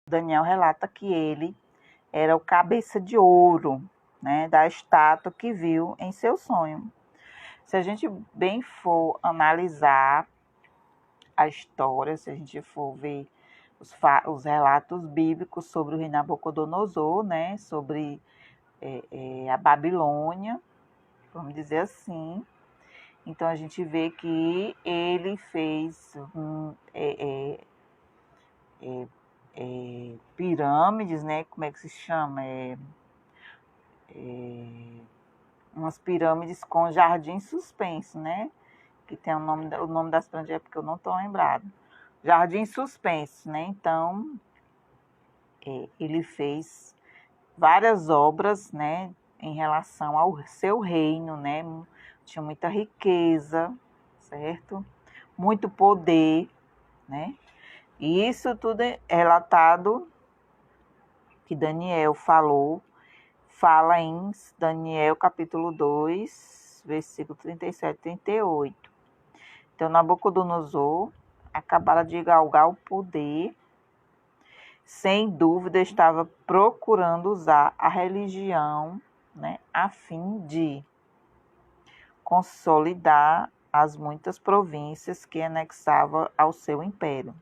Daniel relata que ele era o cabeça de ouro, né, da estátua que viu em seu sonho. Se a gente bem for analisar a história, se a gente for ver os relatos bíblicos sobre o rei Nabucodonosor, né, sobre a Babilônia, vamos dizer assim, então a gente vê que ele fez pirâmides, né, como é que se chama? Umas pirâmides com jardim suspenso, né? Que tem o nome das pirâmides é porque eu não estou lembrado. Jardim suspenso, né? Então, ele fez várias obras, né? Em relação ao seu reino, né? Tinha muita riqueza, certo? Muito poder, né? E isso tudo é relatado que Daniel fala em Daniel capítulo 2, versículo 37 e 38. Então, Nabucodonosor acabara de galgar o poder, sem dúvida estava procurando usar a religião, né, a fim de consolidar as muitas províncias que anexava ao seu império.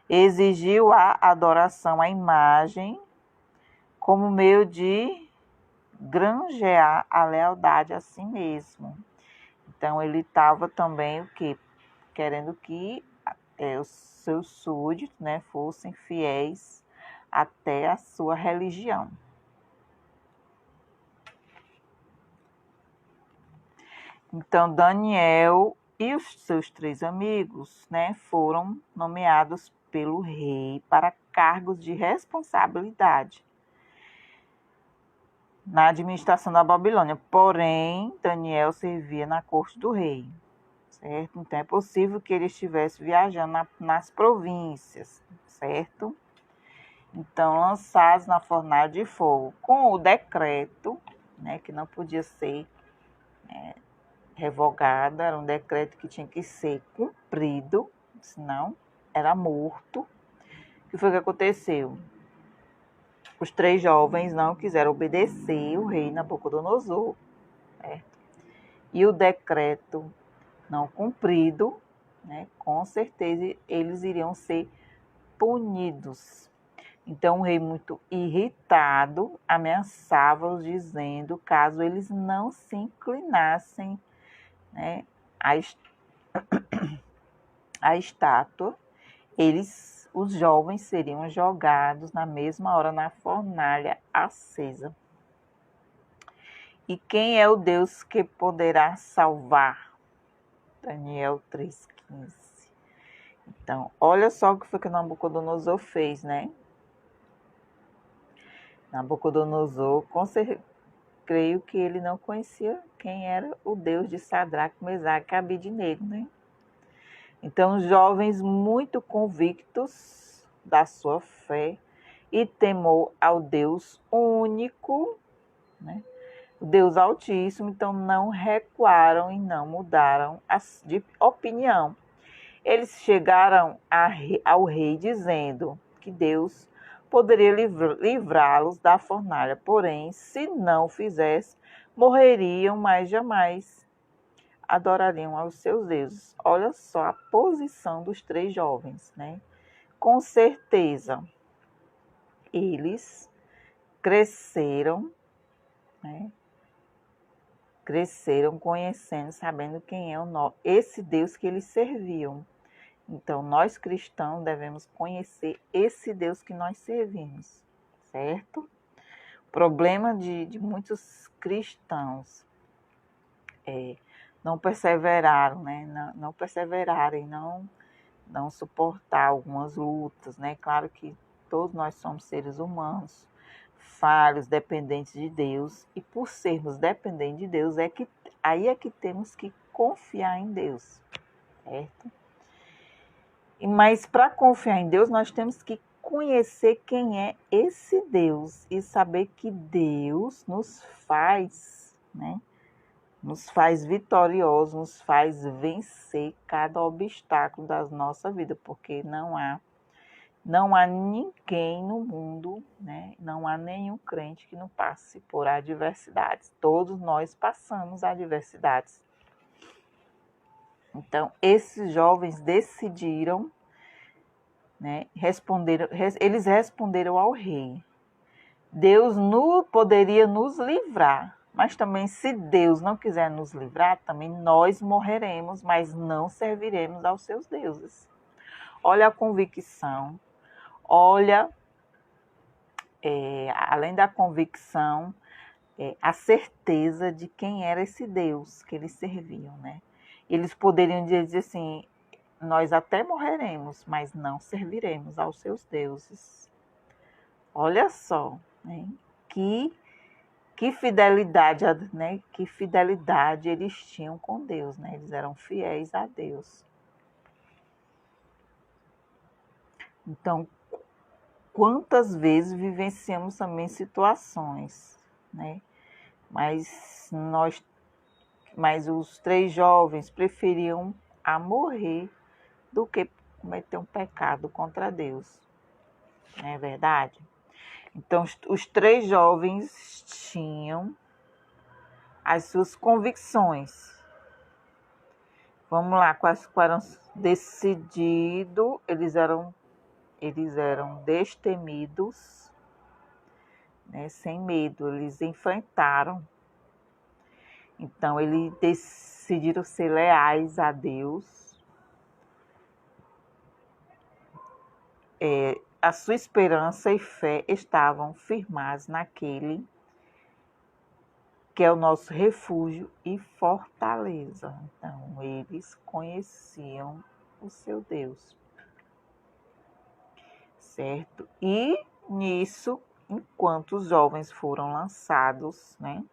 Exigiu a adoração à imagem como meio de granjear a lealdade a si mesmo. Então, ele estava também querendo que os seus súditos, né, fossem fiéis até a sua religião. Então, Daniel e os seus 3 amigos, né, foram nomeados pelo rei para cargos de responsabilidade na administração da Babilônia. Porém, Daniel servia na corte do rei, certo? Então, é possível que ele estivesse viajando nas províncias, certo? Então, lançados na fornalha de fogo, com o decreto, né, que não podia ser revogado, era um decreto que tinha que ser cumprido, senão era morto. O que foi que aconteceu? Os 3 jovens não quiseram obedecer o rei Nabucodonosor, certo? E o decreto não cumprido, né, com certeza eles iriam ser punidos. Então o rei, muito irritado, ameaçava-os, dizendo, caso eles não se inclinassem, né, à estátua, os jovens seriam jogados na mesma hora na fornalha acesa. E quem é o Deus que poderá salvar? Daniel 3,15. Então, olha só o que foi que Nabucodonosor fez, né? Nabucodonosor, creio que ele não conhecia quem era o Deus de Sadraque, Mesaque e Abednego, né? Então, os jovens muito convictos da sua fé e temor ao Deus único, né? O Deus Altíssimo, então não recuaram e não mudaram de opinião. Eles chegaram ao rei dizendo que Deus poderia livrá-los da fornalha, porém, se não fizesse, morreriam, mas jamais adorariam aos seus deuses. Olha só a posição dos 3 jovens, né? Com certeza, eles cresceram, né? Cresceram conhecendo, sabendo quem é esse Deus que eles serviam. Então, nós cristãos devemos conhecer esse Deus que nós servimos, certo? O problema de muitos cristãos não perseveraram, né? Não perseverarem, não suportar algumas lutas, né? Claro que todos nós somos seres humanos, falhos, dependentes de Deus, e por sermos dependentes de Deus, aí é que temos que confiar em Deus, certo? Mas para confiar em Deus, nós temos que conhecer quem é esse Deus e saber que Deus nos faz, né? Nos faz vitoriosos, nos faz vencer cada obstáculo da nossa vida, porque não há Não há ninguém no mundo, né? Não há nenhum crente que não passe por adversidades. Todos nós passamos adversidades. Então, esses jovens decidiram, né? Eles responderam ao rei. Deus poderia nos livrar, mas também se Deus não quiser nos livrar, também nós morreremos, mas não serviremos aos seus deuses. Olha a convicção, olha, além da convicção, a certeza de quem era esse Deus que eles serviam, né? Eles poderiam dizer assim, nós até morreremos, mas não serviremos aos seus deuses. Olha só, né? Que fidelidade, né? Que fidelidade eles tinham com Deus, né? Eles eram fiéis a Deus. Então, quantas vezes vivenciamos também situações, né? Mas os 3 jovens preferiam a morrer do que cometer um pecado contra Deus. Não é verdade? Então, os 3 jovens tinham as suas convicções. Vamos lá, quais foram decididos, eles eram destemidos, né, sem medo, eles enfrentaram. Então, eles decidiram ser leais a Deus. A sua esperança e fé estavam firmadas naquele que é o nosso refúgio e fortaleza. Então, eles conheciam o seu Deus, certo? E nisso, enquanto os jovens foram lançados, né,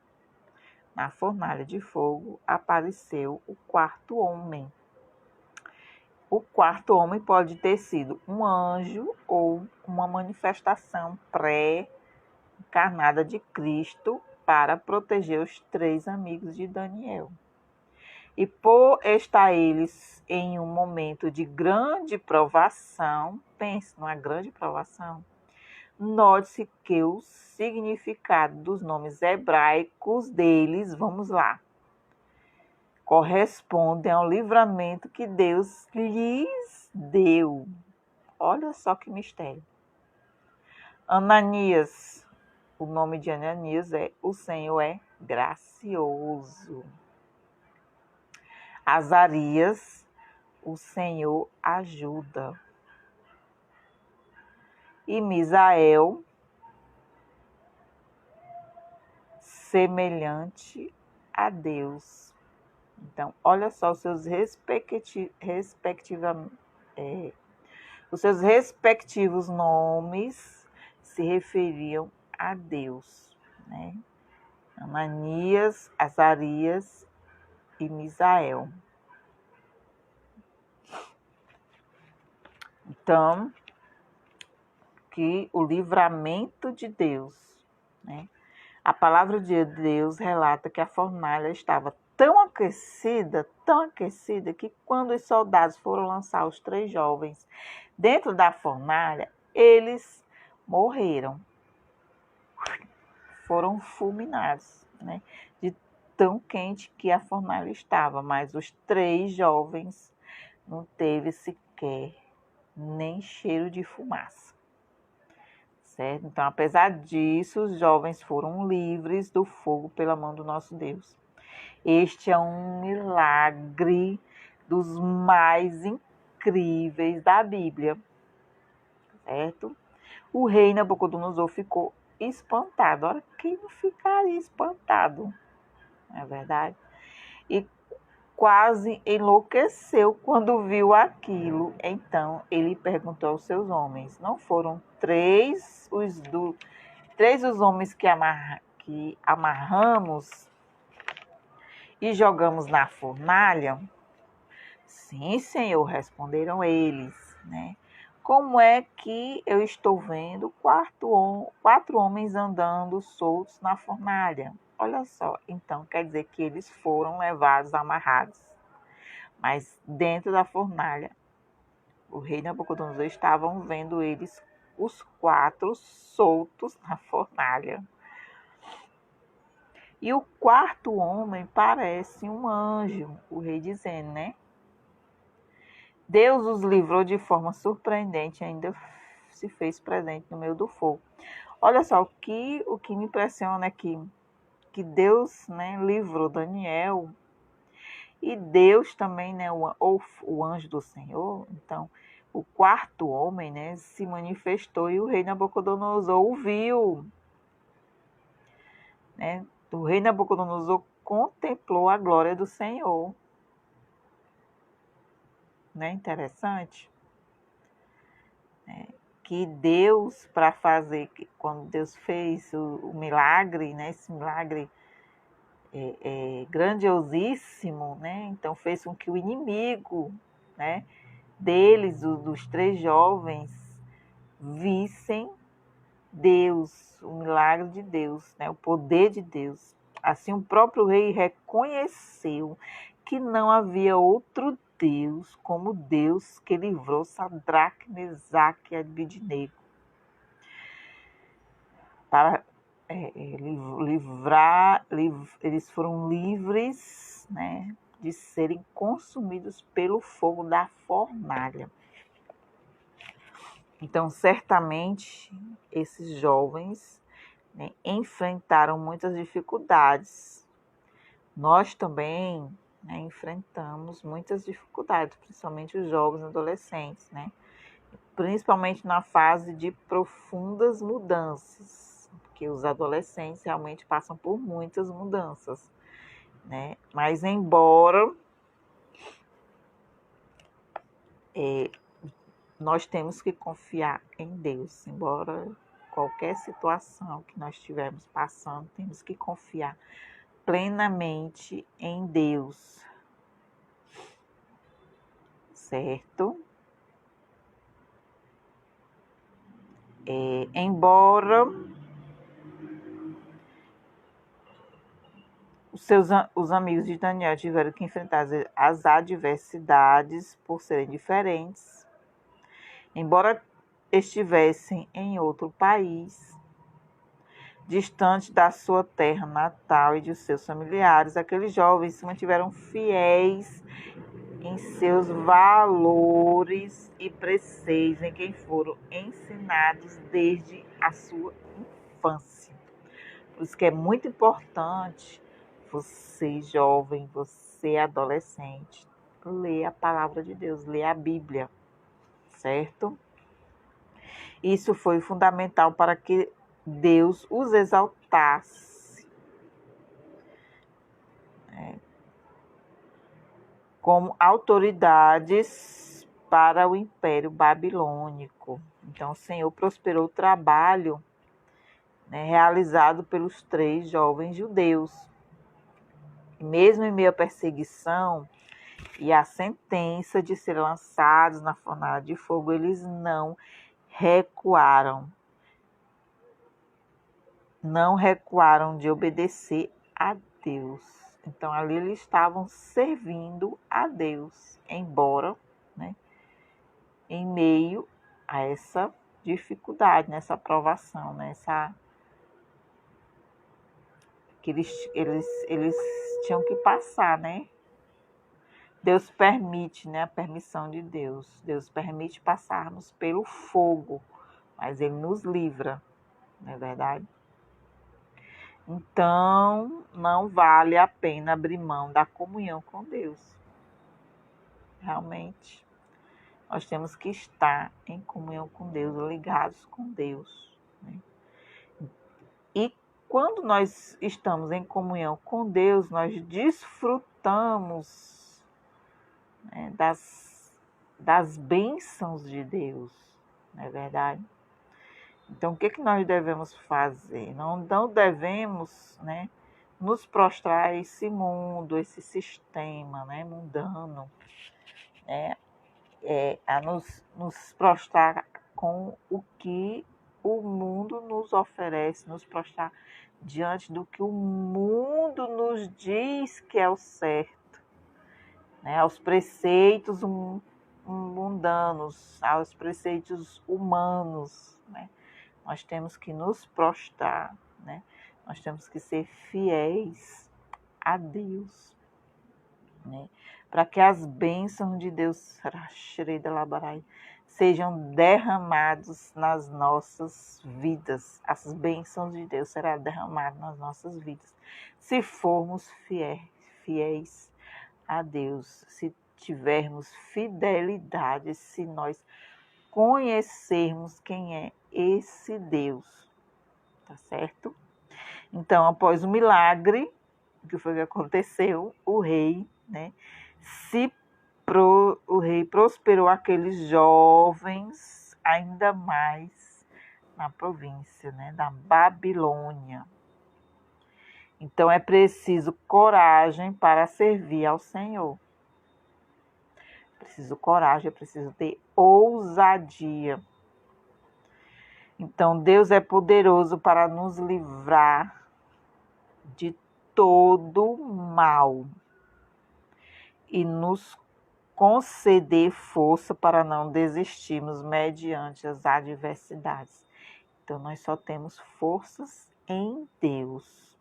na fornalha de fogo, apareceu o 4º homem. O 4º homem pode ter sido um anjo ou uma manifestação pré-encarnada de Cristo para proteger os 3 amigos de Daniel. E por estar eles em um momento de grande provação, pense numa grande provação, note-se que o significado dos nomes hebraicos deles, vamos lá, correspondem ao livramento que Deus lhes deu. Olha só que mistério. Ananias, o nome de Ananias é o Senhor é gracioso. Azarias, o Senhor ajuda. E Misael, semelhante a Deus. Então, olha só os seus respectivos nomes se referiam a Deus, né? Ananias, Azarias e Misael. Então, que o livramento de Deus, né? A palavra de Deus relata que a fornalha estava tão aquecida, que quando os soldados foram lançar os 3 jovens dentro da fornalha, eles morreram. Foram fulminados, né? De tão quente que a fornalha estava, mas os 3 jovens não teve sequer nem cheiro de fumaça. Certo? Então, apesar disso, os jovens foram livres do fogo pela mão do nosso Deus. Este é um milagre dos mais incríveis da Bíblia, certo? O rei Nabucodonosor ficou espantado. Ora, quem não ficaria espantado? Não é verdade? E quase enlouqueceu quando viu aquilo. Então, ele perguntou aos seus homens. Não foram 3 os homens que amarramos e jogamos na fornalha? Sim, Senhor, responderam eles, né? Como é que eu estou vendo 4 homens andando soltos na fornalha? Olha só, então quer dizer que eles foram levados amarrados, mas dentro da fornalha. o rei Nabucodonosor, estavam vendo eles, os 4, soltos na fornalha. E o 4º homem parece um anjo, o rei dizendo, né? Deus os livrou de forma surpreendente e ainda se fez presente no meio do fogo. Olha só, o que me impressiona é que Deus, né, livrou Daniel, e Deus também, né, o anjo do Senhor. Então, o 4º homem, né, se manifestou e o rei Nabucodonosor o viu, né? O rei Nabucodonosor contemplou a glória do Senhor. Não é interessante? Que Deus, para fazer, quando Deus fez o milagre, né, esse milagre grandiosíssimo, né, então fez com que o inimigo, né, deles, dos 3 jovens, vissem Deus, o milagre de Deus, né, o poder de Deus. Assim, o próprio rei reconheceu que não havia outro Deus como Deus que livrou Sadraque, Mesaque e Abednego. Para eles foram livres, né, de serem consumidos pelo fogo da fornalha. Então, certamente, esses jovens, né, enfrentaram muitas dificuldades. Nós também, né, enfrentamos muitas dificuldades, principalmente os jovens adolescentes, né? Principalmente na fase de profundas mudanças, porque os adolescentes realmente passam por muitas mudanças, né? Mas embora nós temos que confiar em Deus, embora qualquer situação que nós estivermos passando, temos que confiar plenamente em Deus, certo? Embora os amigos de Daniel tiveram que enfrentar as adversidades por serem diferentes, embora estivessem em outro país, distante da sua terra natal e de seus familiares, aqueles jovens se mantiveram fiéis em seus valores e preceitos, em quem foram ensinados desde a sua infância. Por isso que é muito importante você, jovem, você, adolescente, ler a palavra de Deus, ler a Bíblia, certo? Isso foi fundamental para que Deus os exaltasse, né, como autoridades para o Império Babilônico. Então, o Senhor prosperou o trabalho, né, realizado pelos 3 jovens judeus. E mesmo em meio à perseguição e à sentença de serem lançados na fornalha de fogo, eles não recuaram. Não recuaram de obedecer a Deus. Então, ali eles estavam servindo a Deus, embora, né, em meio a essa dificuldade, nessa provação, nessa que eles tinham que passar, né? Deus permite, né? A permissão de Deus. Deus permite passarmos pelo fogo, mas Ele nos livra, não é verdade? Então, não vale a pena abrir mão da comunhão com Deus. Realmente, nós temos que estar em comunhão com Deus, ligados com Deus, né? E quando nós estamos em comunhão com Deus, nós desfrutamos, né, das bênçãos de Deus, não é verdade? Então, o que nós devemos fazer? Não devemos, né, nos prostrar a esse mundo, esse sistema, né, mundano, né, a nos prostrar com o que o mundo nos oferece, nos prostrar diante do que o mundo nos diz que é o certo, né, aos preceitos mundanos, aos preceitos humanos, né? Nós temos que nos prostrar, né? Nós temos que ser fiéis a Deus, né? Para que as bênçãos de Deus sejam derramadas nas nossas vidas. As bênçãos de Deus serão derramadas nas nossas vidas, se formos fiéis a Deus, se tivermos fidelidade, se nós conhecermos quem é esse Deus, tá certo? Então, após o milagre, o que foi que aconteceu? O rei, né, o rei prosperou aqueles jovens ainda mais na província, né, da Babilônia. Então, é preciso coragem para servir ao Senhor. Preciso coragem, é preciso ter ousadia. Então, Deus é poderoso para nos livrar de todo mal e nos conceder força para não desistirmos mediante as adversidades. Então, nós só temos forças em Deus.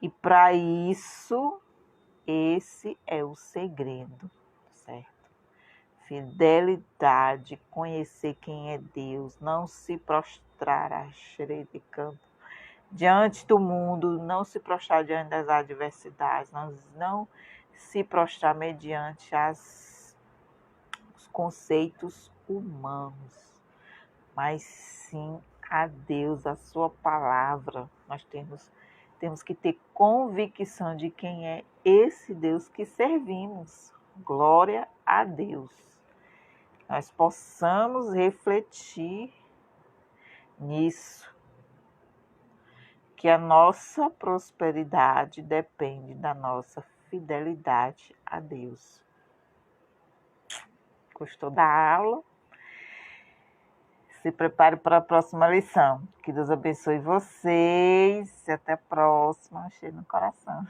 E para isso, esse é o segredo, certo? Fidelidade, conhecer quem é Deus, não se prostrar a xeredecanto diante do mundo, não se prostrar diante das adversidades, não se prostrar mediante os conceitos humanos, mas sim a Deus, a sua palavra. Nós temos que ter convicção de quem é esse Deus que servimos. Glória a Deus. Nós possamos refletir nisso, que a nossa prosperidade depende da nossa fidelidade a Deus. Gostou da aula? Se prepare para a próxima lição. Que Deus abençoe vocês. Até a próxima. Cheio no coração.